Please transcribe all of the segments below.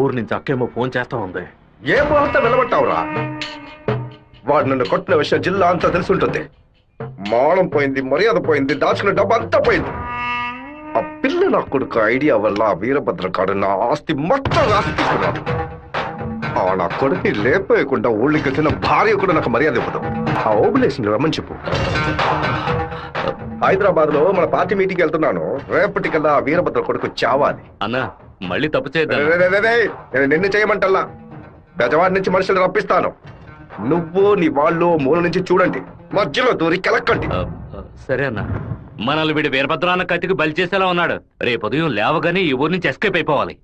ఊరు నుంచి అక్కేమో ఫోన్ చేస్తా ఉంది. ఏ ముహూర్తం నిలబట్టావురా? వాడు నన్ను కొట్టిన విషయం జిల్లా అంతా తెలిసి ఉంటుంది. మానం పోయింది, మర్యాద పోయింది, దాచుకున్న డబ్బు అంతా పోయింది. ఆ పిల్ల నా కొడుకు ఐడియా వల్ల ఆ వీరభద్ర కాడు నా ఆస్తి మొత్తం రాసిస్తున్నాడు. ఆ నా కొడుకు లేపేయకుండా ఊళ్ళకి వచ్చిన భార్య కూడా నాకు మర్యాద ఇవ్వదు. ఆ ఓబులేషన్ రమ్మని చెప్పు. హైదరాబాద్ లో మన పార్టీ మీటింగ్ వెళ్తున్నాను. రేపటికల్లా ఆ వీరభద్ర కొడుకు చావాలి. అన్నా మళ్ళీ తప్పు చేద్దాం. నేను నిన్ను చేయమంటల్లా. బెజవాడి నుంచి మనుషులు రప్పిస్తాను. నువ్వు నీ వాళ్ళు మూల నుంచి చూడండి, మధ్యలో దూరి కెలక్కండి. సరే అన్న. మనల్ని వీడి వీరభద్రాన్న కత్తికి బలి చేసేలా ఉన్నాడు. రేపు ఉదయం లేవగానే ఈ ఊరి నుంచి ఎస్కేప్ అయిపోవాలి.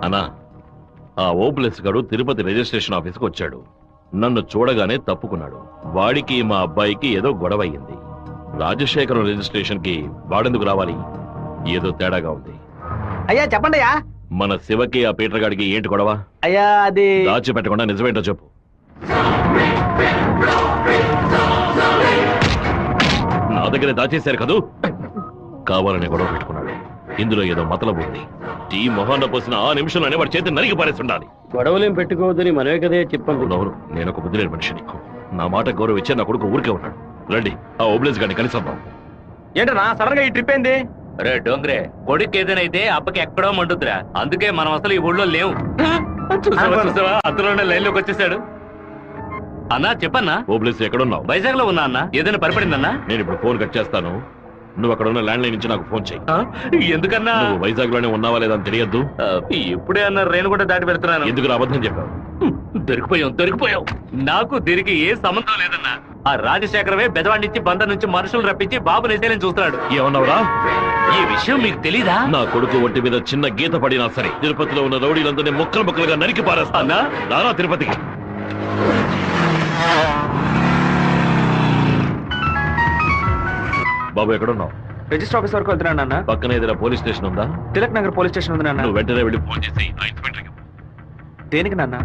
అన్నా, ఆ ఓప్లెస్ గడు తిరుపతి రిజిస్ట్రేషన్ ఆఫీస్కి వచ్చాడు. నన్ను చూడగానే తప్పుకున్నాడు. వాడికి మా అబ్బాయికి ఏదో గొడవ అయ్యింది. రాజశేఖరం రిజిస్ట్రేషన్ కి వాడెందుకు రావాలి? ఏదో తేడాగా ఉంది. అయ్యా చెప్పండి అయ్యా. మన శివకి ఆ పీటర్ గాడికి ఏంటి గొడవ? అయ్యా అది దాచిపెట్టకుండా నిజమేంటో చెప్పు. నా దగ్గర దాచేశారు కదూ. కావాలని గొడవ పెట్టుకున్నాడు. ఇందులో ఏదో మతలబు ఉంది. టీ మొహాన్న పోసిన ఆ నిమిషంలోనే వాడి చేతి నరికి పారేస్తుండాలి. గొడవలేం పెట్టుకోవద్దని మనమే కదే చెప్పండి. అవును, నేను ఒక బుద్ధి లేని మనిషిని. నా మాట గౌరవం ఇచ్చే నా కొడుకు ఊరికే ఉన్నాడు. రండి, ఆ ఓబ్లేస్ గారిని కలిసొద్దాం. ఏంటన్నా సడన్ గా ఈ ట్రిప్ ఏంది? రే డోంగ్రే, కొడుకు ఏదైతే అప్పకి ఎక్కడో మండుద్రా. అందుకే మనం అసలు ఈ ఊళ్ళో లేవు. చూసావా అందులోనే లైన్ లోకి వచ్చేసాడు. అన్నా చెప్పన్నా. ఓబ్లేస్ ఎక్కడున్నావు? వైజాగ్ లో ఉన్నా అన్న. ఏదైనా పరిపడిందన్నా? నేను ఇప్పుడు ఫోన్ కట్ చేస్తాను. నువ్వు అక్కడ ఉన్న ల్యాండ్ లైన్ నుంచి నాకు ఫోన్ చేయి. ఎందుకన్నా? నువ్వు వైజాగ్ లోనే ఉన్నావా లేదా అని తెలియద్దు. ఇప్పుడే అన్న రేణు కూడా దాటి పెడుతున్నాను. ఎందుకు అబద్ధం చెప్పావు? దొరికిపోయావు. నాకు దీనికి ఏ సంబంధం లేదన్నా. ఆ రాజశేఖరమే బెదవాడి నుంచి బందర్ నుంచి మనుషులు రప్పించి బాబు నిజాలని చూస్తున్నాడు. ఏమన్నావురా? ఈ విషయం మీకు తెలీదా? నా కొడుకు ఒంటి మీద చిన్న గీత పడినా సరే తిరుపతిలో ఉన్న రౌడీలందరినీ ముక్కలు ముక్కలుగా నరికి పారేస్తానా? రారా తిరుపతికి. బాబు ఎక్కడున్నావు? రిజిస్టర్ ఆఫీస్ వరకు వెళ్తున్నాను అన్న. పక్కన ఏదైనా పోలీస్ స్టేషన్ ఉందా? తిలక్ నగర్ పోలీస్ స్టేషన్ ఉంది నాన్న. నువ్వు వెంటనే వెళ్ళి ఫోన్ చేసి ఆ ఇన్స్పెక్టర్కి. దేనికి నాన్న?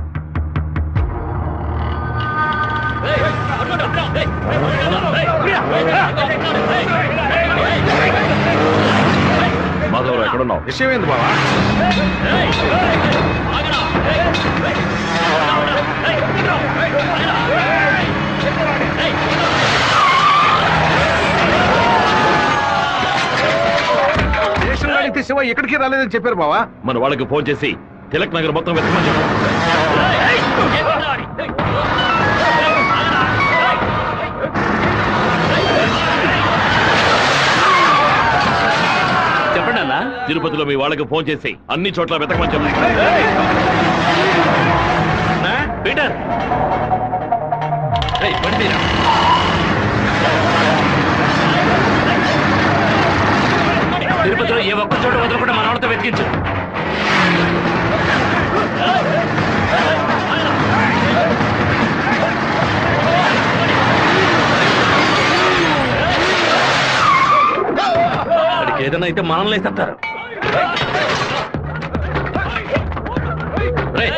మాధవరావు ఎక్కడున్నావు? విషయం ఏంది బావా? శివ ఎక్కడికి రాలేదని చెప్పారు బావా. మన వాళ్ళకి ఫోన్ చేసి తిలక్ నగర్ మొత్తం వెతకమని చెప్పు. చెప్పండి అన్న. తిరుపతిలో మీ వాళ్ళకి ఫోన్ చేసి అన్ని చోట్ల వెతకమని చెప్పు. పీటర్ తిరుపతిలో ఏ ఒక్క చోట వదలకుండా మన వాళ్ళతో వెతికించు. వాడికి ఏదైనా అయితే మనల్ని వేసేస్తారు.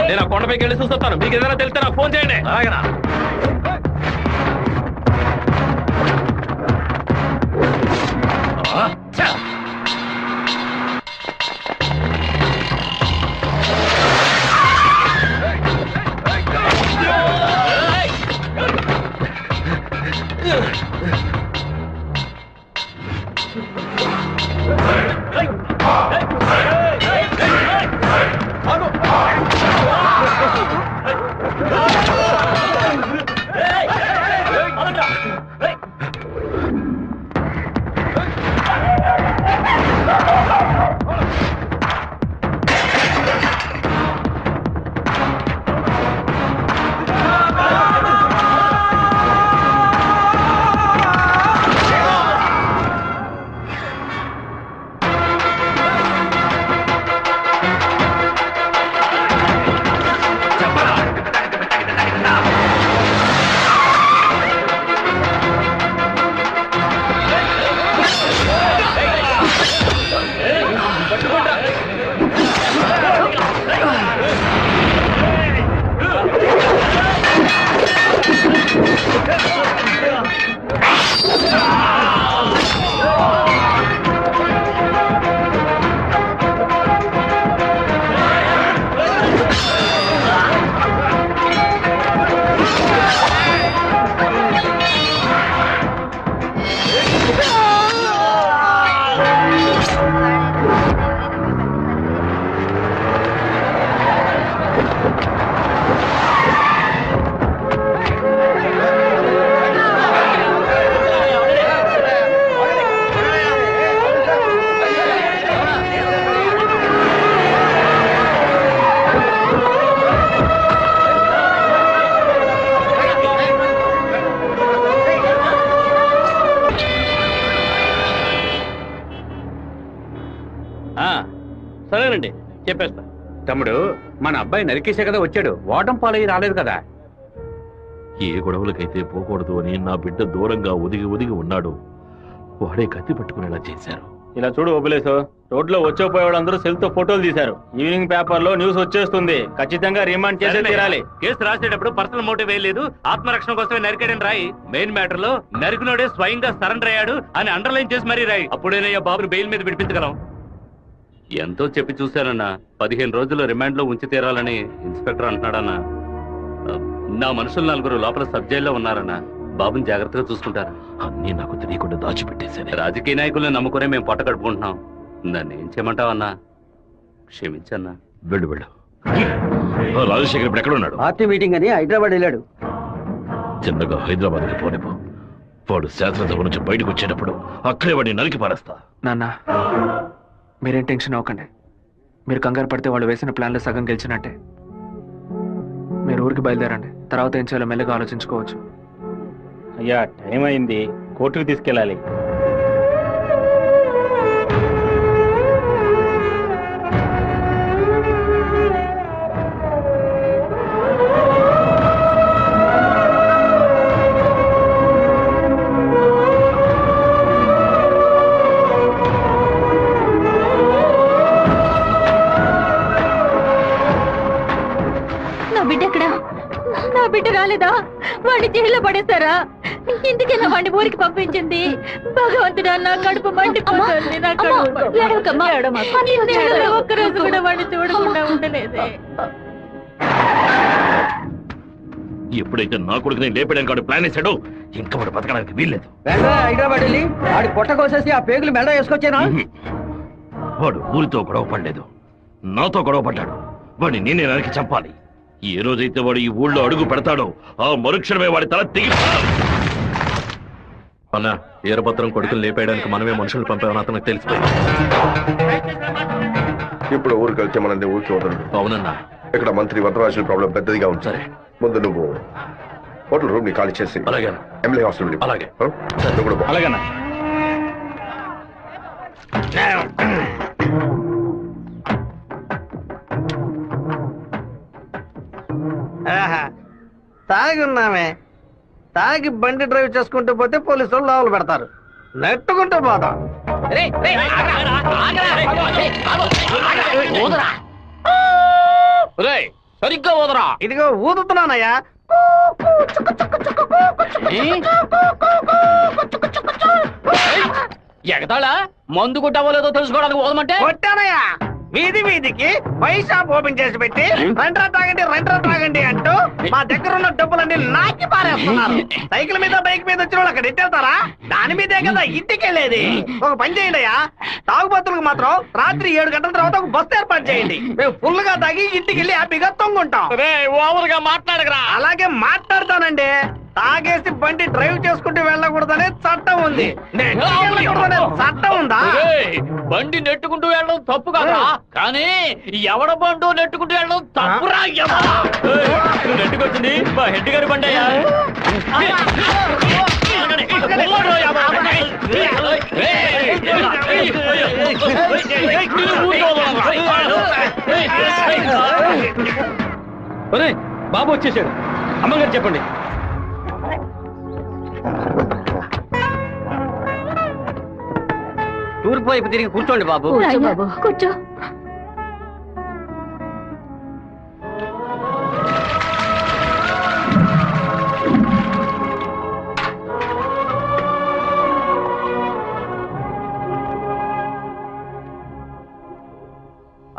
నేను ఆ కొండపైకి వెళ్ళి చూస్తాను. మీకు ఏదైనా తెలిస్తే నాకు ఫోన్ చేయండి. అలాగేనా? సరేనండి చెప్పేస్తా. తమ్ముడు, మన అబ్బాయి నరికేసే కదా వచ్చాడు, ఓటం పాలయ్యి రాలేదు కదా. ఏ గొడవలకైతే పోకూడదు అని నా బిడ్డ దూరంగా ఒదిగి ఒదిగి ఉన్నాడు, వాడే కత్తి పట్టుకునేలా చేశారు. ఇలా చూడు ఓబులేసు, రోడ్లో వచ్చేపోయే వాళ్ళందరూ సెల్ తో ఫోటోలు తీశారు. ఈవినింగ్ పేపర్ లో న్యూస్ వచ్చేస్తుంది. ఖచ్చితంగా రిమాండ్ చేసే తీరాలి. కేసు రాసేటప్పుడు పర్సనల్ మోటివ్ లేదు, ఆత్మరక్షణ కోసమే నరికాడని రాయి. మెయిన్ మ్యాటర్ లో నరికినోడే స్వయంగా సరెండర్ అయ్యాడు అని అండర్లైన్ చేసి మరీ రాయి. అప్పుడేనయ్యా బాబుని బెయిల్ మీద విడిపించగలం. ఎంతో చెప్పి చూశానన్నా, 15 రోజులు రిమాండ్ లో ఉంచి తీరాలని ఇన్స్పెక్టర్ అంటున్నాడన్నా. నా మనుషులు 4 లోపల సబ్ జైల్లో ఉన్నారన్నా. బాబుని జాగ్రత్తగా చూసుకుంటారు. అన్నీ నాకు తెలియకుండా దాచిపెట్టేశాను. రాజకీయ నాయకులను నమ్ముకునే మేము పొట్ట కడుపుకుంటున్నాం. నన్ను ఏం చేయమంటావన్నా? క్షమించన్నా. వెళ్ళు వెళ్ళు. రాజశేఖర్ ఇప్పుడు ఎక్కడ ఉన్నాడు? పార్టీ మీటింగ్ అని హైదరాబాద్ వెళ్ళాడు. చిన్నగా హైదరాబాద్కి పోనిపో. వాడు శాసనసభ నుంచి బయటకు వచ్చేటప్పుడు అక్కడే వాడిని నరికి పారేస్తా. నాన్న, మీరేం టెన్షన్ అవ్వకండి. మీరు కంగారు పడితే వాళ్ళు వేసిన ప్లాన్లో సగం గెలిచినట్టే. మీరు ఊరికి బయలుదేరండి. తర్వాత ఏం చేయాలో మెల్లగా ఆలోచించుకోవచ్చు. అయ్యా, టైం అయింది, కోర్టుకు తీసుకెళ్ళాలి. నా బిడ్డ ఎక్కడా? నా బిడ్డ రాలేదా? వాడిని జైల్లో పడేస్తారా? ఇందుకేనా వాడిని ఊరికి పంపించింది? భగవంతుడా, నా కడుపు మండిపోతుంది. నా కడుపు ఒక్కరోజు కూడా వాడిని చూడకుండా ఉండలేదే. ఎప్పుడైతే నా కొడుకుని లేపడానికి వాడు ప్లాన్ వేశాడో ఇంకా వాడు బతకడానికి వీల్లేదు. హైదరాబాద్ వెళ్ళి వాడి పొట్ట కోసేసి ఆ పేగులు మెడ వేసుకొచ్చానా? వాడు ఊరితో గొడవ పడలేదు, నాతో గొడవ పడ్డాడు. వాడిని నేనే నరికి చంపాలి. ఏ రోజైతే వాడు ఈ ఊళ్ళో అడుగు పెడతాడో ఆ మరుక్షణమే వాడి తల తెగి. అన్నా, ఈరభద్రం కొడుకులు లేపేయడానికి మనమే మనుషులు పంపామని అతనికి తెలిసిపోయింది. ఇప్పుడు ఊరికి వెళ్తే మనల్ని ఊరికి వదలడు. అవునన్నా. ఇక్కడ మంత్రి వరదరాజుల ప్రాబ్లం పెద్దదిగా ఉంది. సరే, ముందు నువ్వు హోటల్ రూమ్ ని ఖాళీ చేసి అలాగే ఎమ్మెల్యే హాస్టల్. అలాగే. నువ్వు కూడా పో. అలాగేనా? తాగి ఉన్నామే, తాగి బండి డ్రైవ్ చేసుకుంటూ పోతే పోలీసు వాళ్ళు లోపల పెడతారు. నెట్టుకుంటూ పోతాం. సరిగ్గా ఊదరా. ఇదిగో ఊదుతున్నానయ్యా. ఎగతాళా? మందు కొట్టావో లేదో తెలుసుకోవడానికి ఊదమంటే కొట్టానయ్యా. వీధి వీధికి వైన్ షాప్ ఓపెన్ చేసి పెట్టి రెంట్రా తాగండి అంటూ మా దగ్గర ఉన్న డబ్బులన్నీ నాకి పారేస్తున్నారు. సైకిల్ మీద బైక్ మీద వచ్చిన వాళ్ళు అక్కడ ఎట్టేస్తారా? దాని మీదే కదా ఇంటికి వెళ్ళేది. ఒక పని చేయండి అయ్యా, తాగుబోతులకు మాత్రం రాత్రి 7 గంటల తర్వాత ఒక బస్సు ఏర్పాటు చేయండి. మేము ఫుల్ గా తాగి ఇంటికి వెళ్ళి హ్యాపీగా తొంగుంటాం. ఓవర్గా మాట్లాడగరా. అలాగే మాట్లాడతానండి. తాగేసి బండి డ్రైవ్ చేసుకుంటూ వెళ్ళకూడదనే చట్టం ఉంది. చట్టం ఉందా? బండి నెట్టుకుంటూ వెళ్ళడం తప్పు కదా, కానీ ఎవడ బండు నెట్టుకుంటూ వెళ్ళడం తప్పురా. నెట్టుకొచ్చింది మా హెడ్ గారి బండి అయ్యా. బాబు వచ్చేసాడు. అమ్మగారు చెప్పండి. తూర్పు వైపు తిరిగి కూర్చోండి బాబు. కూర్చో.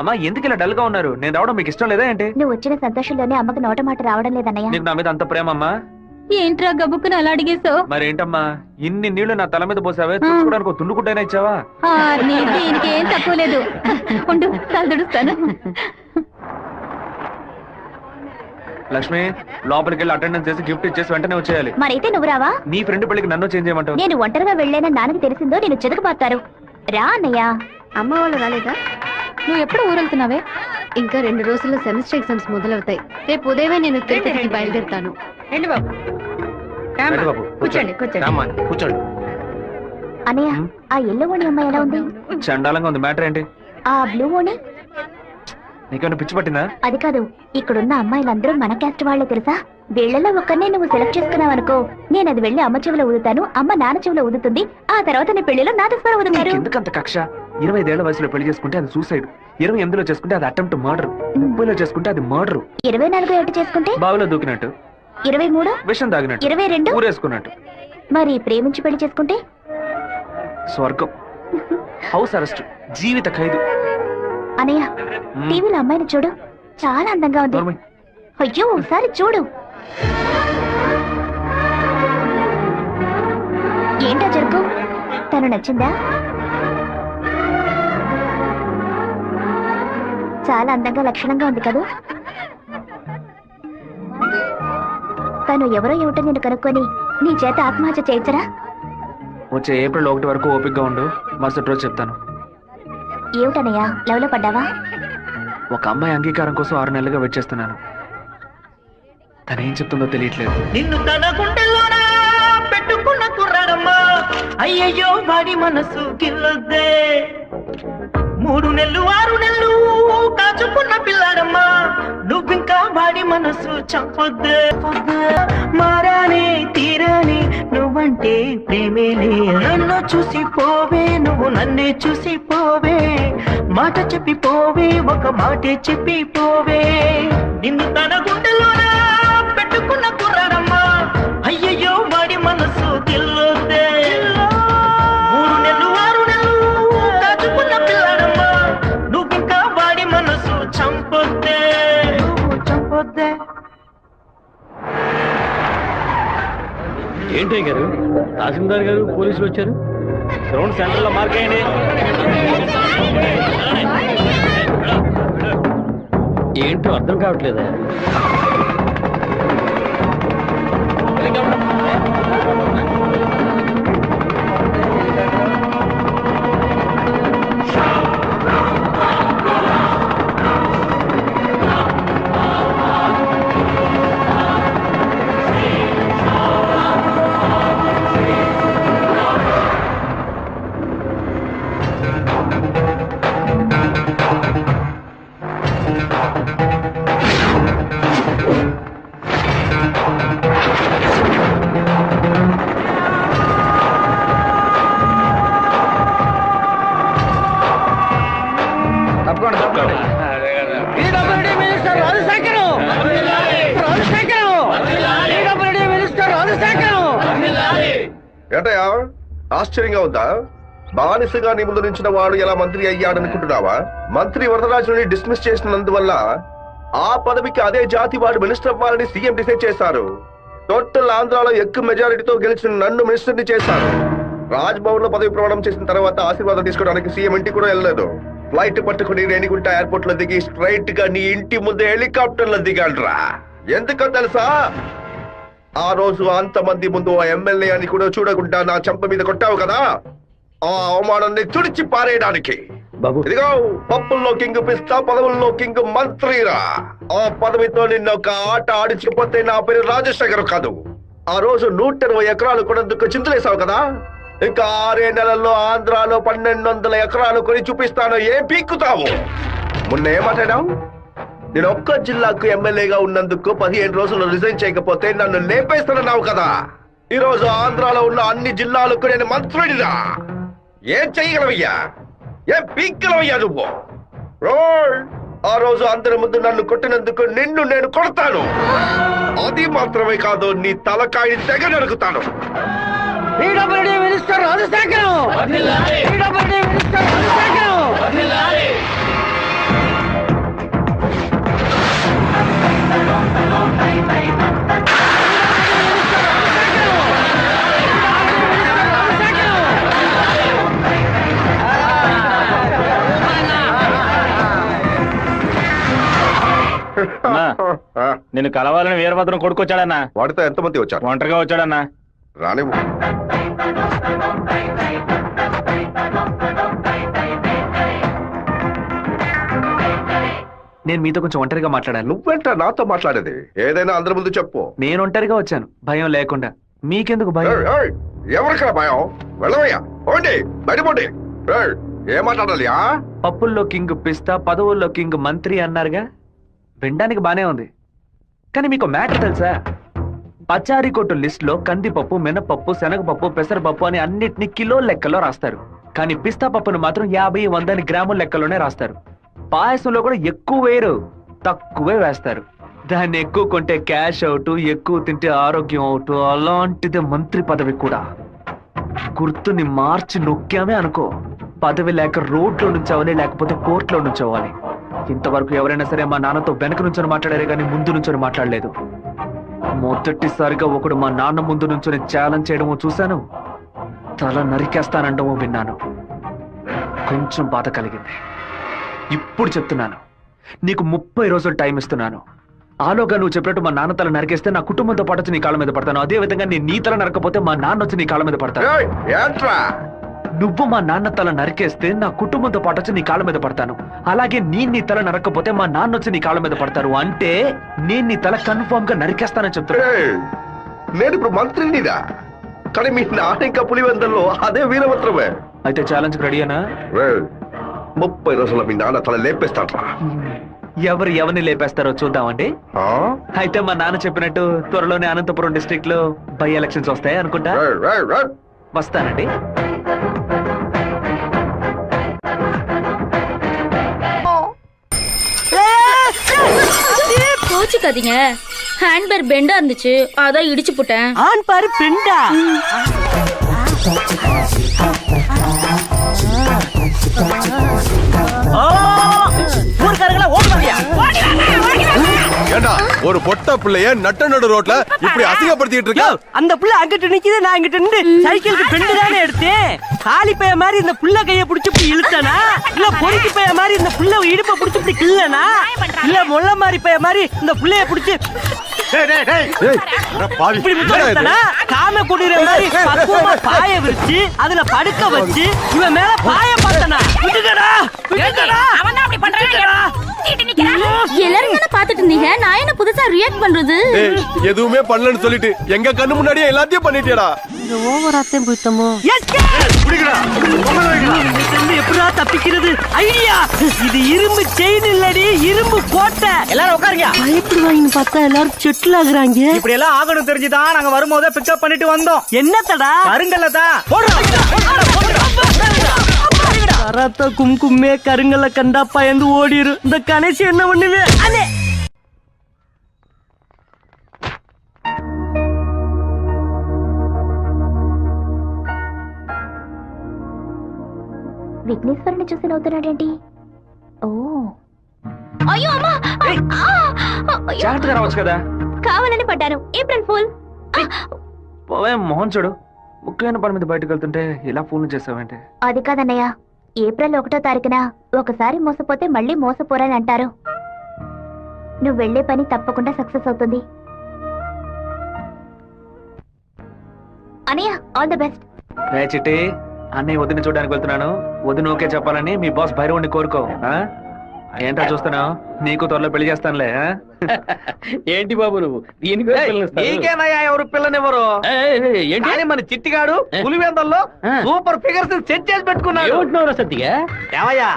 అమ్మా, ఎందుకు ఇలా డల్ గా ఉన్నారు? నేను రావడం మీకు ఇష్టం లేదా ఏంటి? నువ్వు వచ్చిన సంతోషంలోనే అమ్మకి నోట మాట రావడం లేదన్నయ్య. నీకు నా మీద అంత ప్రేమ అమ్మా? ఏంట్రా గబుక్కుని అలా అడిగేసావు? మరేంటమ్మా, ఇన్ని నీళ్లు నా తల మీద పోసావే, చూసుకోవడానికి తుండుకుంటైనా ఇచ్చావా? దీనికి ఏం తక్కువ లేదు. ఉండు, తలదుడుస్తాను. లక్ష్మి, లోపలికి వెళ్ళి అటెండెన్స్ చేసి గిఫ్ట్ ఇచ్చేసి వెంటనే వచ్చేయాలి. మరైతే నువ్వు రావా? నీ ఫ్రెండ్ పెళ్లికి నన్ను చేంజ్ చేయమంటావు? నేను ఒంటరిగా వెళ్ళానని నాన్నకి తెలిసిందో నేను చెదకుపోతారు. రా అన్నయ్య. అమ్మ వాళ్ళు రాలేదా? నువ్వు ఎప్పుడు ఊరెళ్తున్నావే? ఇంకా 2 రోజుల్లో సెమిస్టర్ ఎగ్జామ్స్ మొదలవుతాయి. రేపు ఉదయమే నేను తిరుపతికి బయలుదేరుతాను. రండి బాబు. కూర్చోండి. కూర్చోండి. అన్నయ్య, ఆ ఎల్లో ఓణి అమ్మాయి ఎలా ఉంది? చండాలంగా ఉంది. మ్యాటర్ ఏంటి? ఆ బ్లూ ఓణి నీకేమైనా పిచ్చి పట్టిందా? అది కాదు, ఇక్కడున్న అమ్మాయిలందరూ మన క్యాస్ట్ వాళ్ళే తెలుసా? వీళ్ళలో ఒక్కరినే నువ్వు సెలెక్ట్ చేసుకున్నావు అనుకో, నేను అది వెళ్ళి అమ్మ చెవిలో ఊదుతాను, అమ్మ నాన్న చెవిలో ఊదుతుంది, ఆ తర్వాత నీ పెళ్లిలో నాతో స్వర ఊదుతారు. ఎందుకంత కక్ష? 25 ఏళ్ల వయసులో పెళ్లి చేసుకుంటే అది సూసైడ్, 28లో చేసుకుంటే అది అటెంప్ట్ మర్డర్, 30లో చేసుకుంటే అది మర్డర్, 24 ఏట చేసుకుంటే బావిలో దూకినట్టు, 23 విషం తాగినట్టు, 22 ఊరేసుకున్నట్టు. మరి ప్రేమించి పెళ్లి చేసుకుంటే స్వర్గం, హౌస్ అరెస్ట్, జీవిత ఖైదు. అనయ్య, టీవీలో అమ్మాయిని చూడు, చాలా అందంగా ఉంది. నోర్మై. అయ్యో ఒకసారి చూడు. ఏంటో జరుగు, తను నచ్చిందా? చాలా అందంగా లక్షణంగా ఉంది కదా. తను ఎవరో ఏమిటో నేను కనుక్కొని నీ చేత ఆత్మహత్య చేయించరా? వచ్చే ఏప్రిల్ 1 వరకు ఓపికగా ఉండు, మరుసటి రోజు చెప్తాను. ఏమిటనయ్యా, లవ్ లో పడ్డావా? ఒక అమ్మాయి అంగీకారం కోసం 6 నెలలుగా వెయిట్ చేస్తున్నాను. తనేం చెప్తుందో తెలియట్లేదు. నిన్ను తన గుండెల్లోనా పెట్టుకున్న కుర్రాడమ్మా, అయ్యయ్యో వాడి మనసు గిల్లొద్దే. 3 నెలలు 6 నెలలు కాచుకున్న పిల్లాడమ్మా, నువ్వింకా వాడి మనసు చంపొద్దే. మారానే తీరానే నువ్వంటే ప్రేమేలే, నన్ను చూసి పోవే, నువ్వు నన్నే చూసి పోవే, మాట చెప్పి పోవే, ఒక మాటే చెప్పి పోవే. నిన్ను తన గుండెలోనా పెట్టుకున్న కుర్రాడమ్మా, అయ్యయ్యో వాడి మనసు గిల్లొద్దే. 3 నెలలు 6 నెలలు కాచుకున్న పిల్లాడమ్మా, నువ్వింకా వాడి మనసు చంపొద్దే, నువ్వు చంపొద్దే. ఏంటయ్య గారు, తహసీల్దార్ గారు పోలీసులు వచ్చారు. గ్రౌండ్ సెంటర్ లో మార్క్ అయ్యండి. ఏంటో అర్థం కావట్లేదా? ఏంటయ్యా ఆశ్చర్యంగా ఉందా? బానిసగా నీ ముందు నుంచిన వాడు ఎలా మంత్రి అయ్యాడనుకుంటున్నావా? మంత్రి వరదరాజుని డిస్మిస్ చేసినందువల్ల ఆ పదవికి అదే జాతి వాడు మినిస్టర్ అవ్వాలని సీఎం డిసైడ్ చేశారు. టోటల్ ఆంధ్రాలో ఎక్కువ మెజారిటీతో గెలిచిన నన్ను మినిస్టర్ని చేశారు. రాజ్భవన్ లో పదవి ప్రమాణం చేసిన తర్వాత ఆశీర్వాదం తీసుకోవడానికి సీఎం ఇంటికి కూడా వెళ్ళలేదు. ఫ్లైట్ పట్టుకుని రేణిగుంట ఎయిర్పోర్ట్ లో దిగి స్ట్రైట్ గా నీ ఇంటి ముందే హెలికాప్టర్ లో దిగాడ్రా. ఎందుకో తెలుసా? ఆ రోజు అంతమంది ముందు ఆ ఎమ్మెల్యే అని కూడా చూడకుండా నా చెంప మీద కొట్టావు కదా, ఆ అవమానాన్ని తుడిచి పారేయడానికి. ఇదిగో పప్పుల్లో కింగ్ పిస్తా, పదవుల్లో కింగ్ మంత్రిరా. ఆ పదవితో నిన్న ఒక ఆట ఆడించకపోతే నా పేరు రాజశేఖర్ కాదు. ఆ రోజు 120 ఎకరాలు కొనేందుకు చింతలేసావు కదా, ఇంకా 6 నెలల్లో ఆంధ్రాలో 1200 ఎకరాలు కొని చూపిస్తాను. ఏం పీక్కుతావు? మొన్న ఏమాటాడావు? నేను ఒక్క జిల్లాకు ఎమ్మెల్యేగా ఉన్నందుకు 15 రోజులు రిజైన్ చేయకపోతే నన్ను లేపేస్తానన్నావు కదా. ఈ రోజు ఆంధ్రాలో ఉన్న అన్ని జిల్లాలకు నేను మంత్రుడిరా. ఏం చెయ్యగలవయ్యా? ఏం పీక్కలవయ్యా నువ్వు? ఆ రోజు అందరి ముందు నన్ను కొట్టినందుకు నిన్ను నేను కొడతాను. అది మాత్రమే కాదు, నీ తలకాయ తెగ నరుకుతాను. Minister Rajasekharam, minister Rajasekharam. నిన్ను కలవాలని వీరభద్రం కొడుకొచ్చాడన్నా. వాడితో ఎంతమంది వచ్చారు? ఒంటరిగా వచ్చాడన్నా. రానివ్వు. నేను మీతో కొంచెం ఒంటరిగా మాట్లాడాను. నువ్వేంటా నాతో మాట్లాడేది? ఏదైనా అందరి ముందు చెప్పు. నేను ఒంటరిగా వచ్చాను, భయం లేకుండా. మీకెందుకు భయం? ఎవరికైనా భయం? వెళ్ళవయ్యా, పోండి, బయటపోండి. ఏం మాట్లాడాలి పప్పుల్లో కింగ్ పిస్తా, పదవుల్లో కింగ్ మంత్రి అన్నారుగా. వినడానికి బానే ఉంది, కానీ మీకు మ్యాటర్ తెలుసా? పచారీ కొట్టు లిస్ట్ లో కందిపప్పు, మినపప్పు, శనగపప్పు, పెసరపప్పు అని అన్నిటినీ కిలో లెక్కలో రాస్తారు. కానీ పిస్తా పప్పును మాత్రం 50-100 గ్రాముల లెక్కలోనే రాస్తారు. పాయసంలో కూడా ఎక్కువ వేయరు, తక్కువే వేస్తారు. దాన్ని ఎక్కువ కొంటే క్యాష్ అవుట్, ఎక్కువ తింటే ఆరోగ్యం అవుట్. అలాంటిది మంత్రి పదవి కూడా. గుర్తుని మార్చి నొక్కామే అనుకో, పదవి లేక రోడ్లో నుంచోవాలి, లేకపోతే కోర్టులో నుంచోవాలి. ఇంతవరకు ఎవరైనా సరే మా నాన్నతో వెనక నుంచొని మాట్లాడారే కానీ ముందు నుంచొని మాట్లాడలేదు. మొదటిసారిగా ఒకడు మా నాన్న ముందు నుంచొని ఛాలెంజ్ చేయడమో చూశాను, తల నరికేస్తానండమో విన్నాను. కొంచెం బాధ కలిగింది. ఇప్పుడు చెప్తున్నాను, నీకు 30 రోజులు టైం ఇస్తున్నాను. ఆలోగా నువ్వు చెప్పినట్టు మా నాన్న తల నరికేస్తే నా కుటుంబంతో పాటు వచ్చి నీ కాళ్ళ మీద పడతాను. అదే విధంగా నేను నీ తల నరకపోతే మా నాన్న వచ్చి నీ కాళ్ళ మీద పడతాను. నువ్వు మా నాన్న తల నరికేస్తే నా కుటుంబంతో పాటు వచ్చి నీ కాళ్ళ మీద పడతాను. అలాగే నీ తల నరకపోతే మా నాన్న వచ్చి నీ కాళ్ళ మీద పడతారు. అంటే నేను నీ తల కన్ఫర్మ్ గా నరికేస్తానని చెప్తున్నా. నేను ఇప్పుడు మంత్రినిరా, కానీ మీ నాన్న ఇంకా పులివెందల్లో అదే వీరభద్రమే. అయితే ఛాలెంజ్ రెడీనా? 30 రోజుల్లో మీ నాన్న తల లేపేస్తాడ్రా. ఎవరు ఎవరిని లేపేస్తారో చూద్దామండి. అయితే మా నాన్న చెప్పినట్టు త్వరలోనే అనంతపురం డిస్ట్రిక్ట్ లో బై ఎలక్షన్స్ వస్తాయి అనుకుంటా. వస్తానండి. கோச்சுக்காதீங்க, ஹேண்ட் பேர் பெண்டா இருந்துச்சு, அதான் இடிச்சு போட்டேன். ஆன் பாரு பெண்டா. ஏண்டா ஒரு பொட்ட பிள்ளைய நட்ட நடு ரோட்ல இப்படி அசிங்கப்படுத்திட்டு இருக்க? அந்த புள்ள அங்கிட்டு நிக்குது, நான் இங்கிட்டு நின்று சைக்கிளுக்கு பெண்டு தானே எடுத்தேன். காலி பைய மாதிரி இந்த புள்ள கைய புடிச்சு இப்படி இழுத்தனா, இல்ல பொறுக்கி பைய மாதிரி இந்த புள்ள இடுப்ப புடிச்சு இப்படி கிள்ளனா, இல்ல முள்ள மாதிரி பைய மாதிரி இந்த புள்ளைய புடிச்சு இப்படி முத்தனா, காம குடிற மாதிரி பக்குவமா பாய விரிச்சு அதுல படுக்க வச்சு இவன் மேல பாய பார்த்தனா. விட்டுடா விட்டுடா, அவன் அப்படி பண்றானே. எல்லாரும் என்ன பாத்துட்டு இருந்தீங்க, நான் என்ன புதுசா ரியாக்ட் பண்றது? எதுவுமே பண்ணலன்னு சொல்லிட்டு எங்க கண்ணு முன்னாடியே எல்லாத்தையும் பண்ணிட்டியடா. இந்த ஓவராத்தையும் போய்த்தமோ. எப்படா தப்பிக்கிறது? ஐடியா, இது இரும்பு செயின் இல்லடி, இரும்பு கோட்டை. எல்லாரும் உட்காருங்க. பயப்படுவாங்கன்னு பார்த்தா எல்லாரும் செட்டில் ஆகுறாங்க. இப்படி எல்லாம் ஆகணும் தெரிஞ்சுதான் நாங்க வரும்போதே பிக்கப் பண்ணிட்டு வந்தோம். என்னத்தடா? கருங்கல்லதா. கராத்தா கும்கும்மே கருங்கல்ல கண்டா பயந்து ஓடிரு. இந்த கணேசி என்ன பண்ணுவே? அண்ணே విఘ్నేశ్వరుని చూసి నవ్వుతున్నాడేంటి? ఓ అయ్యో అమ్మా, జాగ్రత్తగా రావచ్చు కదా. కావాలని పడ్డాను. April fool. పోవే మోహన్ చూడు, ముఖ్యమైన పని మీద బయటకు వెళ్తుంటే ఇలా ఫోన్ చేసావంటే. అది కాదన్నయ్య, ఏప్రిల్ 1వ తారీఖున ఒకసారి మోసపోతే మళ్ళీ మోసపోరని అంటారు. నువ్వు వెళ్లే పని తప్పకుండా సక్సెస్ అవుతుంది. అన్నయ్య, ఆల్ ది బెస్ట్. రే చిట్టి, అన్నయ్య వదిన చూడడానికి వెళ్తున్నాను. వదిన ఓకే చెప్పాలని మీ బాస్ భైరవుని కోరుకో. ఏంటో చూస్తున్నావు, నీకు త్వరలో పెళ్లి చేస్తానులే. ఏంటి బాబు నువ్వు దీనికి నీకేనయ్యా ఎవరు పిల్లనివ్వరు? ఏంటి మన చిట్టిగాడు పులివెందల్లో సూపర్ ఫిగర్స్ సెట్ చేసి పెట్టుకున్నాడు. సత్తిగా ఏమయ్యా,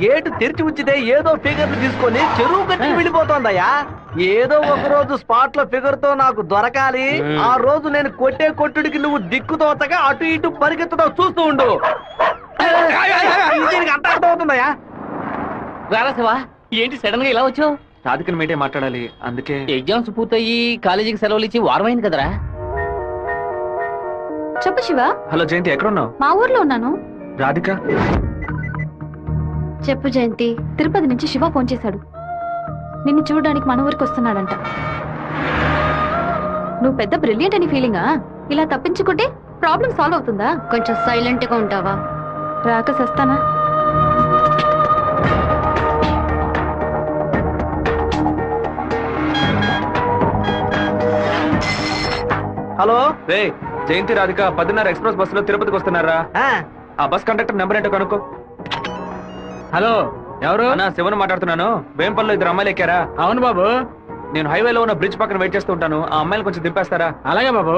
గేటు తెరిచి ఉంచితే ఏదో ఫిగర్ తీసుకొని చెరువు కట్టి వెళ్ళిపోతోందయ్యా. ఏదో ఒక రోజు స్పాట్ లో ఫిగర్ తో నాకు దొరకాలి. ఆ రోజు నేను కొట్టే కొట్టుడికి నువ్వు దిక్కుతోతగా అటు ఇటు పరిగెత్తుతో చూస్తూ ఉండు. దీనికి అంత అర్థం అవుతుందయ్యా. రారాశివా, ఏంటి సడన్ గా ఇలా వచ్చావు? రాధికని మీటే మాట్లాడాలి, అందుకే. ఎగ్జామ్స్ పూర్తయ్యి కాలేజీకి సెలవులు ఇచ్చి వారం అయింది కదరా. చెప్పు శివ. హలో జయంతి, ఎక్కడున్నావు? మా ఊర్లో ఉన్నాను. రాధిక? చెప్పు జయంతి. తిరుపతి నుంచి శివ ఫోన్ చేశాడు. నిన్ను చూడడానికి మన ఊరికి వస్తున్నాడంట. నువ్వు పెద్ద బ్రిలియంట్ అని ఫీలింగా? ఇలా తప్పించుకుంటే ప్రాబ్లం సాల్వ్ అవుతుందా? కొంచెం సైలెంట్ గా ఉంటావా? రాక సస్తానా? హలో రే జయంతి, రాధిక 10:30 ఎక్స్ప్రెస్ బస్సులో తిరుపతికి వస్తున్నారా? ఆ బస్ కండక్టర్ నెంబర్ ఏంటో కనుక్కో. హలో, ఎవరు? అన్నా, శివన్ మాట్లాడుతున్నాను. వేంపల్లో 2 అమ్మాయిలు ఎక్కారా? అవును బాబు. నేను హైవేలో ఉన్న బ్రిడ్జ్ పక్కన వెయిట్ చేస్తూ ఉంటాను. ఆ అమ్మాయిలు కొంచెం దింపేస్తారా? అలాగే బాబు.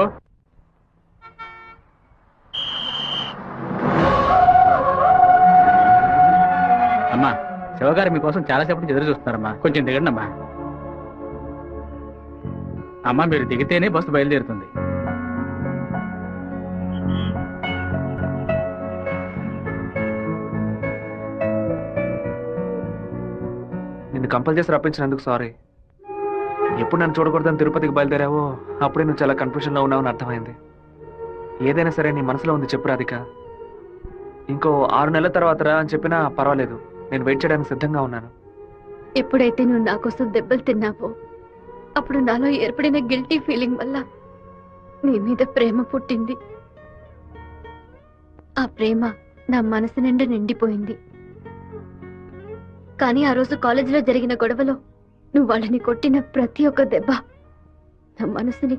శివగారు మీకోసం చాలాసేపటి నుంచి ఎదురు చూస్తున్నారమ్మా, కొంచెం దిగండి అమ్మా. అమ్మా మీరు దిగితేనే బస్సు బయలుదేరుతుంది. నిన్ను కంపల్ చేసి రప్పించినందుకు సారీ. ఎప్పుడు నన్ను చూడకూడదని తిరుపతికి బయలుదేరావో అప్పుడే నువ్వు చాలా కన్ఫ్యూజన్లో ఉన్నావని అర్థమైంది. ఏదైనా సరే నీ మనసులో ఉంది చెప్పు రాధిక. ఇంకో 6 నెలల తర్వాత రా అని చెప్పినా పర్వాలేదు, నేను వెయిట్ చేయడానికి సిద్ధంగా ఉన్నాను. ఎప్పుడైతే నువ్వు నా కోసం దెబ్బలు తిన్నావో అప్పుడు నాలో ఏర్పడిన గిల్టీ ఫీలింగ్ వల్ల నీ మీద ప్రేమ పుట్టింది. ఆ ప్రేమ నా మనసు నిండా నిండిపోయింది. కానీ ఆ రోజు కాలేజీలో జరిగిన గొడవలో నువ్వు వాళ్ళని కొట్టిన ప్రతి ఒక్క దెబ్బ నా మనసుని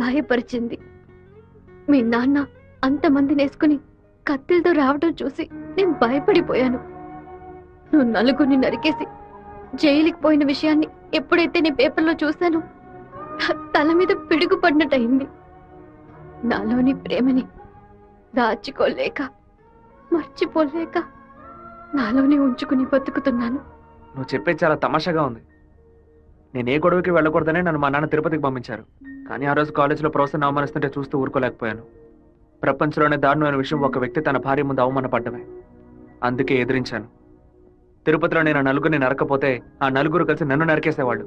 గాయపరిచింది. మీ నాన్న అంతమందిని వేసుకుని కత్తిలతో రావడం చూసి నేను భయపడిపోయాను. నువ్వు నలుగురిని నరికేసి జైలుకి పోయిన విషయాన్ని ఎప్పుడైతే నీ పేపర్లో చూశానో నా తల మీద పిడుగు పడినట్టయింది. నాలోని ప్రేమని దాచుకోలేక మర్చిపోలేక నాలోనే ఉంచుకుని బతుకుతున్నాను. నువ్వు చెప్పేది చాలా తమాషాగా ఉంది. నేను ఏ గొడవకి వెళ్ళకూడదనే నన్ను మా నాన్న తిరుపతికి పంపించారు. కానీ ఆ రోజు కాలేజీలో ప్రొఫెసర్ని అవమానిస్తుంటే చూస్తూ ఊరుకోలేకపోయాను. ప్రపంచంలోనే దారుణమైన విషయం ఒక వ్యక్తి తన భార్య ముందు అవమానపడ్డమే. అందుకే ఎదిరించాను. తిరుపతిలో నేను 4 నరకపోతే ఆ 4 కలిసి నన్ను నరికేసేవాళ్ళు.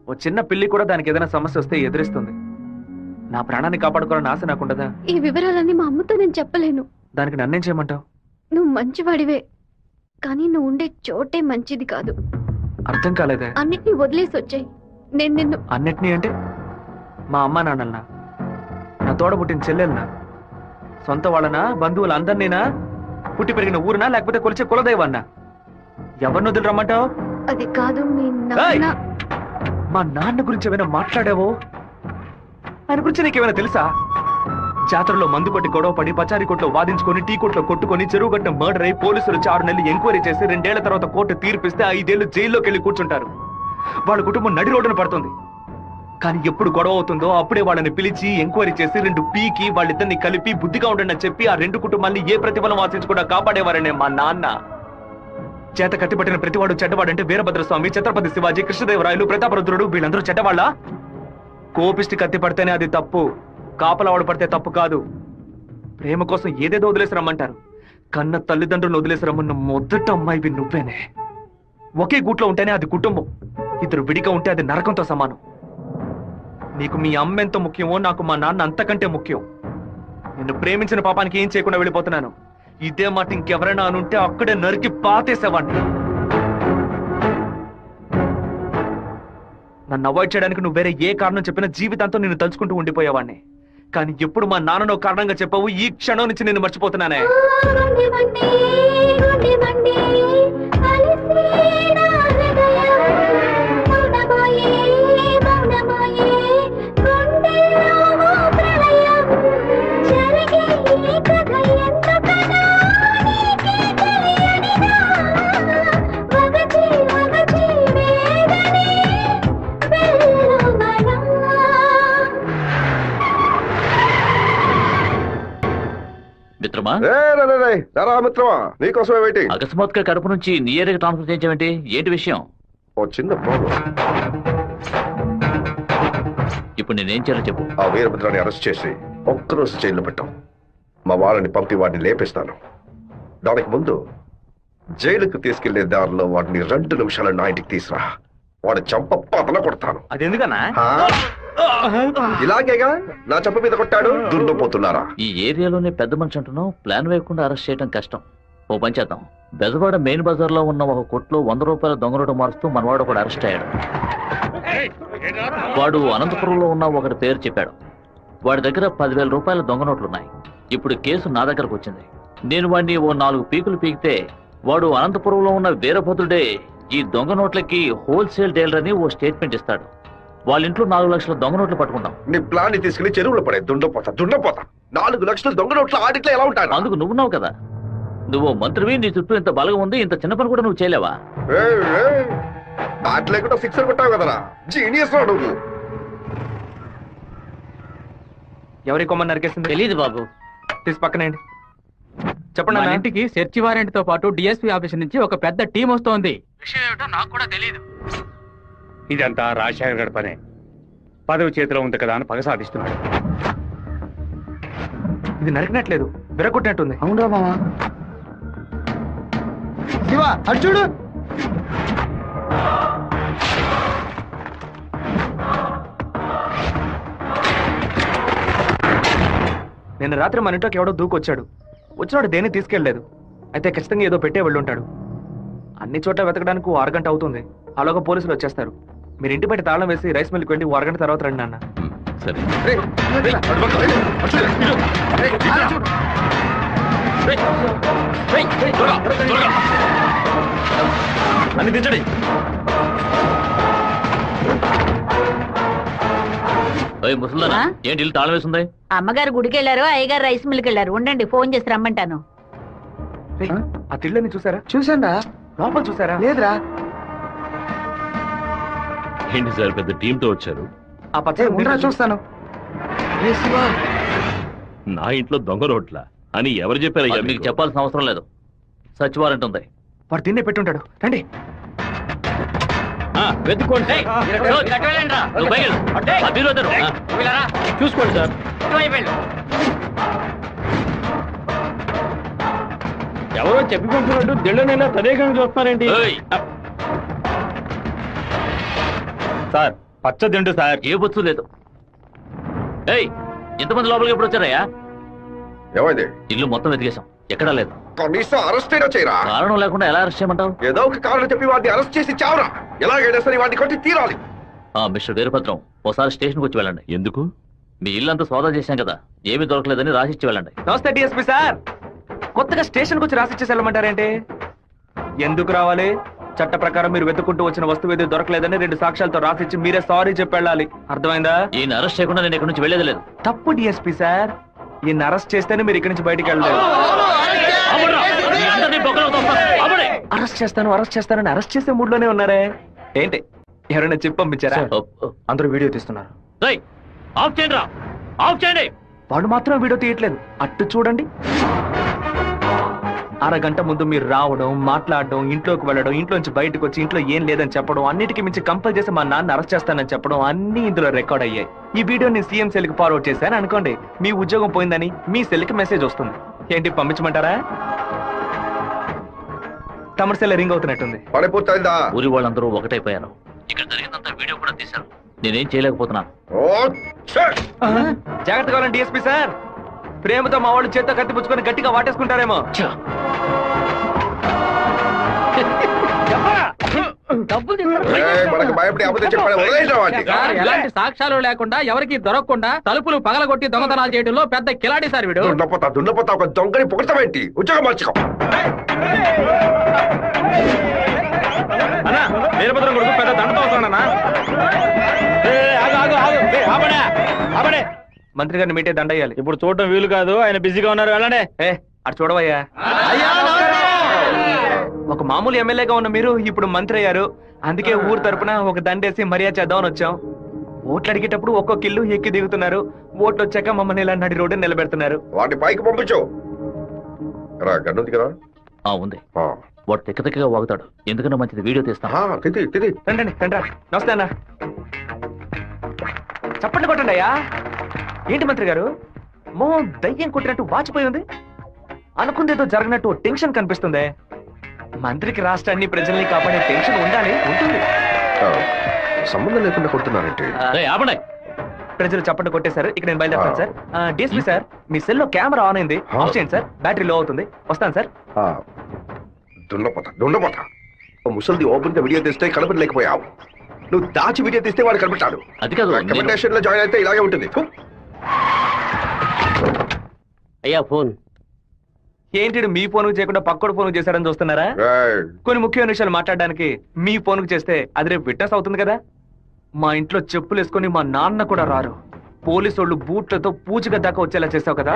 ఓ చిన్న పిల్లి కూడా దానికి ఏదైనా సమస్య వస్తే ఎదిరిస్తుంది. నా ప్రాణాన్ని కాపాడుకోవాలని ఆశ నాకుండదా? ఈ వివరాలన్నీ మా అమ్మతో నేను చెప్పలేను. దానికి నన్నేం చేయమంటావు? నువ్వు మంచివాడివే, కానీ నువ్వు ఉండే చోటే మంచిది కాదు. అర్థం కాలేదే. అన్నిటినీ వదిలేసి వచ్చాయి. నేను నిన్ను అన్నిటినీ అంటే మా అమ్మ నాన్నలనా, నా తోడబుట్టిన చెల్లెలనా, సొంత వాళ్ళనా, బంధువులు అందరినీనా, పుట్టి పెరిగిన ఊరునా, లేకపోతే కొలిచే కులదైవన్నా? ఎవరిని వదిలి రమ్మంటావు? అది కాదు మీ నాన్న. మా నాన్న గురించి ఏమైనా మాట్లాడావో? ఆయన గురించి నీకేమైనా తెలుసా? జాతరలో మందు కొట్టి గొడవ పడి పచారీ కొట్లో వాదించుకొని టీ కొట్లో కొట్టుకొని చెరువు గట్టిన మర్డర్ అయి పోలీసులు 6 నెలలు ఎంక్వైరీ చేసి 2 ఏళ్ల తర్వాత కోర్టు తీర్పిస్తే 5 ఏళ్లు జైల్లోకి వెళ్ళి కూర్చుంటారు. వాళ్ళ కుటుంబం నడి రోడ్డున పడుతుంది. కానీ ఎప్పుడు గొడవ అవుతుందో అప్పుడే వాళ్ళని పిలిచి ఎంక్వైరీ చేసి 2 పీకి వాళ్ళిద్దరిని కలిపి బుద్ధిగా ఉండండి అని చెప్పి ఆ 2 కుటుంబాన్ని ఏ ప్రతిఫలం ఆశించకుండా కాపాడేవారనే మా నాన్న. చేత కట్టిపట్టిన ప్రతివాడు చెడ్డవాడంటే వీరభద్రస్వామి, ఛత్రపతి శివాజీ, కృష్ణదేవరాయలు, ప్రతాపరుద్రుడు వీళ్ళందరూ చెడ్డవాళ్ళ? కోపిష్టి కత్తి పడితేనే అది తప్పు, కాపలవాడు పడితే తప్పు కాదు. ప్రేమ కోసం ఏదేదో వదిలేసి రమ్మంటారు. కన్న తల్లిదండ్రులను వదిలేసి రమ్మన్న మొదట అమ్మాయివి నువ్వేనే. ఒకే గూట్లో ఉంటేనే అది కుటుంబం, 2 విడిగా ఉంటే అది నరకంతో సమానం. నీకు మీ అమ్మ ఎంత ముఖ్యమో నాకు మా నాన్న అంతకంటే ముఖ్యం. నిన్ను ప్రేమించిన పాపానికి ఏం చేయకుండా వెళ్ళిపోతున్నాను. ఇదే మాట ఇంకెవరైనా అనుంటే అక్కడే నరికి పాతేసేవాడిని. నన్ను అవాయిడ్ చేయడానికి నువ్వు వేరే ఏ కారణం చెప్పినా జీవితాంతం నిన్ను తలుచుకుంటూ ఉండిపోయేవాడిని. కానీ ఎప్పుడు మా నాన్ననో కారణంగా చెప్పావు, ఈ క్షణం నుంచి నేను మర్చిపోతున్నానే. మిత్రమా, మిత్రమా, నీకోసమే వెయిటింగ్. అకస్మాత్తుగా కడప నుంచి నీ ఏరియాకి ట్రాన్స్ఫర్ చేయించావేంటి? ఏంటి విషయం? ఓ చిన్న ప్రాబ్లం. ఇప్పుడు నేనేం చేయాలో చెప్పు. ఆ వీరభద్రాన్ని అరెస్ట్ చేసి ఒక్కరోజు జైల్లో పెట్టాం. మా వాళ్ళని పంపి వాడిని లేపేస్తాను. దానికి ముందు జైలుకు తీసుకెళ్లే దారిలో వాడిని 2 నిమిషాలు నా ఇంటికి తీసురా. వాడు చంప పతల కొడతాను. అది ఎందుకన్నా? ఇలాగేగా నా చంప మీద కొట్టాడు. దున్నపోతున్నారా? ఈ ఏరియాలోనే పెద్ద మనిషి అంటున్నావు, ప్లాన్ వేయకుండా అరెస్ట్ చేయడం కష్టం. ఓ పని చేద్దాం, బెజవాడ మెయిన్ బజార్ లో ఉన్న ఒక కొట్లో 100 రూపాయల దొంగ నోటు మారుస్తూ మనవాడు ఒకడు అరెస్ట్ అయ్యాడు. వాడు అనంతపురంలో ఉన్న ఒకటి పేరు చెప్పాడు. వాడి దగ్గర 10,000 రూపాయల దొంగ నోట్లున్నాయి. ఇప్పుడు కేసు నా దగ్గరకు వచ్చింది. నేను వాడిని ఓ 4 పీకులు పీకితే వాడు అనంతపురంలో ఉన్న వీరభద్రుడే ఈ దొంగ నోట్లకి హోల్సేల్ డీలర్ అని ఓ స్టేట్మెంట్ ఇస్తాడు. వాళ్ళ ఇంట్లో 4 లక్షల దొంగ నోట్లు పట్టుకుంటాం. నీ ప్లాన్ ని తీసుకెళ్లి చెరువులో పడే. దుండపోతా 4 లక్షల దొంగ నోట్ల ఆడిట్లో ఎలా ఉంటాయి? అందుకు నువ్వున్నావు కదా, నువ్వు మంత్రివి, నీ చుట్టూ ఇంత బలగం ఉంది, ఇంత చిన్న పని కూడా నువ్వు చేయలేవా? బ్యాట్ లేకుండా 6 కొట్టావు కదరా, జీనియస్ రా నువ్వు. ఎవరి కొమ్మని నరికేసింది? తెలీదు బాబు. తీసి పక్కనేయండి. చెప్పండి మన అన్నా. ఇంటికి సెర్చ్ వారెంట్ తో పాటు డిఎస్పీ ఆఫీస్ నుంచి ఒక పెద్ద టీం వస్తోంది. విషయం ఏమిటో నాకు కూడా తెలియదు. ఇదంతా రాజశేఖర్ గారి పనే. పదవి చేతిలో ఉంది కదా అని పగ సాధిస్తున్నాడు. ఇది నరికినట్లేదు, విరగొట్టినట్టుంది. అవునరా మామా. శివ అటు చూడు. నిన్న రాత్రి మన ఇంట్లోకి ఎవడో దూకొచ్చాడు. వచ్చినాడు దేన్ని తీసుకెళ్లేదు. అయితే ఖచ్చితంగా ఏదో పెట్టే వెళ్ళుంటాడు. అన్ని చోట్ల వెతకడానికి 6 గంట అవుతుంది. అలాగా పోలీసులు వచ్చేస్తారు. మీరు ఇంటి బయట తాళం వేసి రైస్ మిల్కి వెళ్ళి 6 గంట తర్వాత రండి నాన్న. సరే అన్ని దించండి. ముసలిదానా ఏంటి ఇల్లు తాళం వేసింది? అమ్మగారు గుడికి వెళ్ళారు, అయ్యగారు రైస్ మిల్కి వెళ్ళారు. ఉండండి, ఫోన్ చేసి రమ్మంటాను. ఆ తిళ్ళని చూసారా? చూసాండా? లోపల చూసారా? లేదురా. ఏంటి సార్ పెద్ద టీంతో వచ్చారు? ఆ పచ్చ ఉండరా చూస్తాను. నా ఇంట్లో దొంగ రోట్ల అని ఎవరు చెప్పారయ్యా అది మీకు మీకు? చెప్పాల్సిన అవసరం లేదు. సర్చ్ వారెంట్ ఉంది. వాడు తిన్నే పెట్టుంటాడు. రండి. వెతుక్కోండి. చూసుకోండి సార్. ఎవరో చెప్పి పంపినట్టు దిళ్ళనైనా తదేకంగా చూస్తున్నారేంటి? సార్ పచ్చ దిండు సార్. ఏ బొచ్చు లేదు. ఏయ్, ఎంతమంది లోపలికి ఎప్పుడు వచ్చారయ్యా? ఏమైంది? ఇల్లు మొత్తం వెతికేశాం, ఎక్కడా లేదు. కనీసం అరెస్ట్ అయినా చేయరా? కారణం లేకుండా ఎలా అరెస్ట్ చేయమంటావు? ఏదో ఒక కారణం చెప్పి వాడిని అరెస్ట్ చేసి చావరా. ఎలాగైనా సరే వాడిని కొట్టి తీరాలి. మిస్టర్ వీరభద్రం, ఒకసారి స్టేషన్కి వచ్చి వెళ్ళండి. ఎందుకు? మీ ఇల్లంతా సోదా చేశాం కదా, ఏమీ దొరకలేదని రాసిచ్చి వెళ్ళండి. నమస్తే డిఎస్పీ సార్. కొత్తగా స్టేషన్కి వచ్చి రాసిచ్చేసి వెళ్ళమంటారేంటి? ఎందుకు రావాలి? చట్ట ప్రకారం మీరు వెతుక్కుంటూ వచ్చిన వస్తువు ఏది దొరకలేదని 2 సాక్ష్యాలతో రాసిచ్చి మీరే సారీ చెప్పి వెళ్ళాలి. అర్థమైందా? ఈయన అరెస్ట్ చేయకుండా నేను ఇక్కడి నుంచి వెళ్ళేది లేదు. తప్పు డిఎస్పీ సార్. ఈయన అరెస్ట్ చేస్తేనే మీరు ఇక్కడి నుంచి బయటికి వెళ్ళలేదు. అరెస్ట్ చేస్తానని అరెస్ట్ చేసే మూడ్లోనే ఉన్నారే ఏంటి? ఎవరైనా చెప్పి పంపించారా? అందరూ వీడియో తీస్తున్నారు. ఆఫ్ చేయండి రా, ఆఫ్ చేయండి. వాడు మాత్రం వీడియో తీయట్లేదు. అట్టు చూడండి. 6 గంట ముందు మీరు రావడం, మాట్లాడడం, ఇంట్లోకి వెళ్ళడం, ఇంట్లోంచి బయటకు వచ్చి ఇంట్లో ఏం లేదని చెప్పడం, అన్నిటికీ మించి కంపల్ చేసి మా నాన్న అరెస్ట్ చేస్తానని చెప్పడం అన్ని ఇందులో రికార్డ్ అయ్యాయి. ఈ వీడియో నేను సీఎం సెల్ కి ఫార్వర్డ్ చేశాను అనుకోండి, మీ ఉద్యోగం పోయిందని మీ సెల్ కి మెసేజ్ వస్తుంది. ఏంటి పంపించమంటారా? తమిళ సెల్ రింగ్ అవుతున్నట్టుంది. పని పూర్తయిందా? ఊరి వాళ్ళందరూ ఒకటైపోయారు. ఇక్కడ జరిగిందంతా వీడియో కూడా తీశారు. నేనేం చేయలేకపోతున్నాను. జాగ్రత్తగా ఉండండి డిఎస్పీ సార్. ప్రేమతో మా వాళ్ళు చేత్తో కత్తిపుచ్చుకొని గట్టిగా వాటేసుకుంటారేమో. మనకు భయపడి అబద్ధం చెప్పాలి. వదిలేయరా వాడిని. ఎలాంటి సాక్ష్యాలు లేకుండా ఎవరికి దొరకకుండా తలుపులు పగలగొట్టి దొంగతనాలు చేయడంలో పెద్ద కిలాడి సార్ వీడు. దున్నపోతా ఒక దొంగని పొగడతామేంటి? ఉద్యోగం మార్చుకో. అన్నా వీరభద్రం కొడుకు పెద్ద దండతో వస్తానన్నా. మంత్రి గారిని మీటే దండయ్యాలి. ఇప్పుడు చూడటం వీలు కాదు, ఆయన బిజీగా ఉన్నారు. వెళ్ళండి. అటు చూడవయ్యా. ఒక మామూలు ఎమ్మెల్యేగా ఉన్న మీరు ఇప్పుడు మంత్రి అయ్యారు. అందుకే ఊరు తరపున ఒక దండేసి మర్యాద చేద్దామని వచ్చాం. ఓట్లు అడిగేటప్పుడు ఒక్కొక్క ఇల్లు ఎక్కి దిగుతున్నారు. ఓట్లు వచ్చాక మమ్మల్ని ఇలా నడి రోడ్డు నిలబెడుతున్నారు. వాడిని పైకి పంపించు. రా, గన్నుంది కదా? ఉంది. వాడు తిక్కగా వాగుతాడు. ఎందుకన్నా మంచిది వీడియో తీస్తా. రండి. నమస్తే అన్న. చప్పట్లు కొట్టండి అయ్యా. ఏంటి మంత్రి గారు మోహం దయ్యం కొట్టినట్టు వాచిపోయి ఉంది? అనుకుందేదో జరగనట్టు టెన్షన్ కనిపిస్తుంది. మంత్రికి రాష్ట్రాన్ని ప్రజల్ని కాపాడే టెన్షన్ ఉండాలి, ఉంటుంది. సంబంధం లేకుండా కొడుతున్నారంటే ప్రజలు చప్పట్లు కొట్టేశారు. ఇక నేను బయలుదేరుతాను సార్. డిఎస్పీ సార్, మీ సెల్ లో కెమెరా ఆన్ అయింది. ఆఫ్ చేయండి సార్, బ్యాటరీ లో అవుతుంది. వస్తాను సార్. దున్నపోతా ముసలిది ఓపెన్ గా వీడియో తీస్తే కనపడలేకపోయావు. నువ్వు దాచి వీడియో తీస్తే వాడు కనిపెట్టాడు. అది కాదు, రికమెండేషన్ లో జాయిన్ అయితే ఇలాగే ఉంటుంది. అయ్యా ఫోన్ ఏంటి మీ ఫోన్ చేయకుండా పక్కడు ఫోన్ చేశారని చూస్తున్నారా? కొన్ని ముఖ్యమైన విషయాలు మాట్లాడడానికి మీ ఫోన్ చేస్తే అది రేపు విట్నెస్ అవుతుంది కదా. మా ఇంట్లో చెప్పులు వేసుకొని మా నాన్న కూడా రారు. పోలీసు వాళ్ళు బూట్లతో పూజగా దాకా వచ్చేలా చేసావు కదా.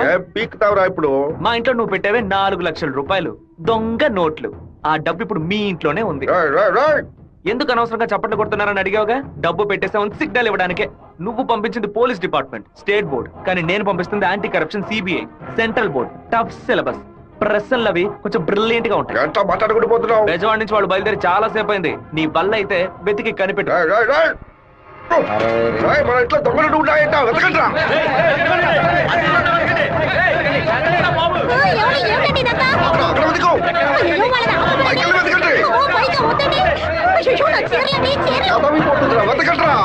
ఇప్పుడు మా ఇంట్లో నువ్వు పెట్టావే 4 లక్షల రూపాయలు దొంగ నోట్లు. ఆ డబ్బు ఇప్పుడు మీ ఇంట్లోనే ఉంది. ఎందుకు అనవసరంగా చప్పట్లు కొడుతున్నారని అడిగావుగా. డబ్బు పెట్టేసామని సిగ్నల్ ఇవ్వడానికే. నువ్వు పంపించింది పోలీస్ డిపార్ట్మెంట్, స్టేట్ బోర్డ్. కానీ నేను పంపిస్తుంది anti corruption, CBI, central board. Tough syllabus. ఎక్స్ప్రెషన్లు అవి కొంచెం బ్రిలియంట్ గా ఉంటాయి. ఎంత మాట్లాడుకుంటూ పోతున్నావు? బెజవాడ నుంచి వాళ్ళు బయలుదేరి చాలా సేపు అయింది. నీ బల్ల అయితే వెతికి కనిపెట్టు. మన ఇంట్లో దొంగలు ఉన్నాయంట, వెతకండ్రా. అక్కడ వెతుకో. పైకెళ్ళి వెతకండి. చదవిపోతుందిరా, వెతకండ్రా.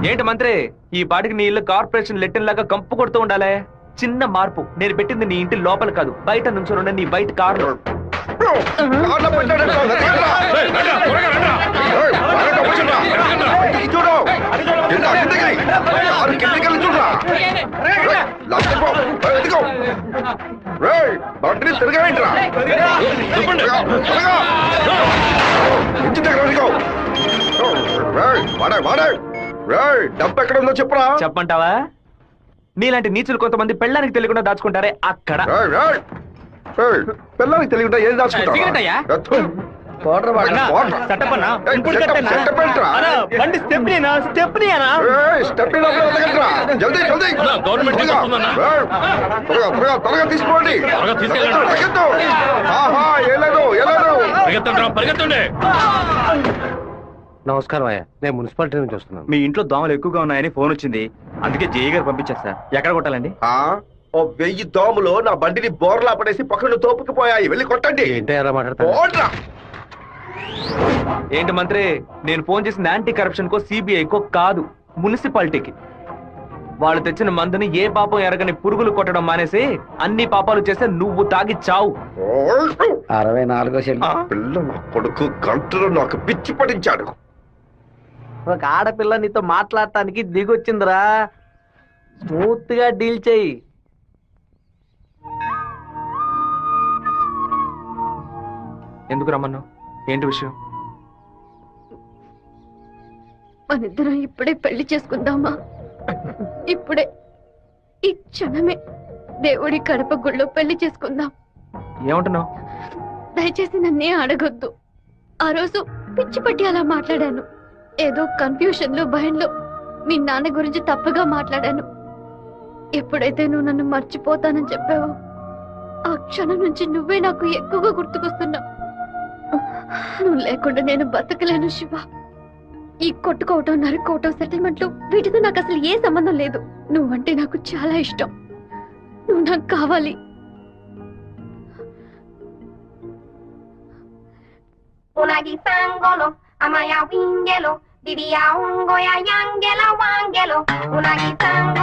ఏంటి మంత్రి, ఈ పాటికి నీ ఇల్లు కార్పొరేషన్ లెట్టిన్ లాగా కంపు కొడుతూ ఉండాలి. చిన్న మార్పు, నేను పెట్టింది నీ ఇంటి లోపల కాదు, బయట నుంచి నీ బయట కారు. డబ్బు ఎక్కడ ఉందో చెప్పరా? చెప్పంటావా? నీలాంటి నీచులు కొంతమంది పెళ్ళానికి తెలియకుండా దాచుకుంటారే అక్కడ. పిల్లలకి తెలియకుండా ఏం దాచుకుంటా? తీసుకోండి. నమస్కారం అయ్యా, నేను మున్సిపాలిటీ నుంచి వస్తున్నాను. మీ ఇంట్లో దోమలు ఎక్కువగా ఉన్నాయని ఫోన్ వచ్చింది, అందుకే జేఈ గారు పంపించారు సార్. ఎక్కడ కొట్టాలండి? ఓ 1000 దోమలు నా బండిని బోర్లా పడేసి పక్కన తోపుకుపోయాయి, వెళ్ళి కొట్టండి. ఏంటో మాట్లాడతా? ఏంటి మంత్రి, నేను ఫోన్ చేసిన యాంటీ కరప్షన్ కో సిబిఐకో కాదు, మున్సిపాలిటీకి. వాళ్ళు తెచ్చిన మందుని ఏ పాపం ఎరగని పురుగులు కొట్టడం మానేసి అన్ని పాపాలు చేస్తే నువ్వు తాగి చావు. 64 పిల్ల నా కొడుకు గంటలో నాకు పిచ్చి పడించాడు. ఒక ఆడపిల్ల నీతో మాట్లాడటానికి దిగొచ్చిందిరా, స్మూత్ గా డీల్ చెయ్యి. ఎందుకు రమ్మన్నావు? ఏంటి విషయం? మనిద్దరం ఇప్పుడే పెళ్లి చేసుకుందామా? ఇప్పుడే, ఈ క్షణమే దేవుడి కడప గుళ్ళో పెళ్లి చేసుకుందాం. ఏమంటున్నావు? దయచేసి నన్నే అడగొద్దు. ఆ రోజు పిచ్చి పట్టి అలా మాట్లాడాను. ఏదో కన్ఫ్యూషన్ లో భయంలో మీ నాన్న గురించి తప్పుగా మాట్లాడాను. ఎప్పుడైతే నువ్వు నన్ను మర్చిపోతానని చెప్పావో ఆ క్షణం నుంచి నువ్వే నాకు ఎక్కువగా గుర్తుకొస్తున్నావు. నువ్వు లేకుండా నేను బతకలేను శివ. ఈ కొట్టుకోవటం, నరుకోవటం, సెటిల్మెంట్లు వీటితో నాకు అసలు ఏ సంబంధం లేదు. నువ్వంటే నాకు చాలా ఇష్టం. నువ్వు నాకు కావాలి. Unagi sangolo, amaya wingelo, diria ungo ya yangela wangelo. Unagi sangolo.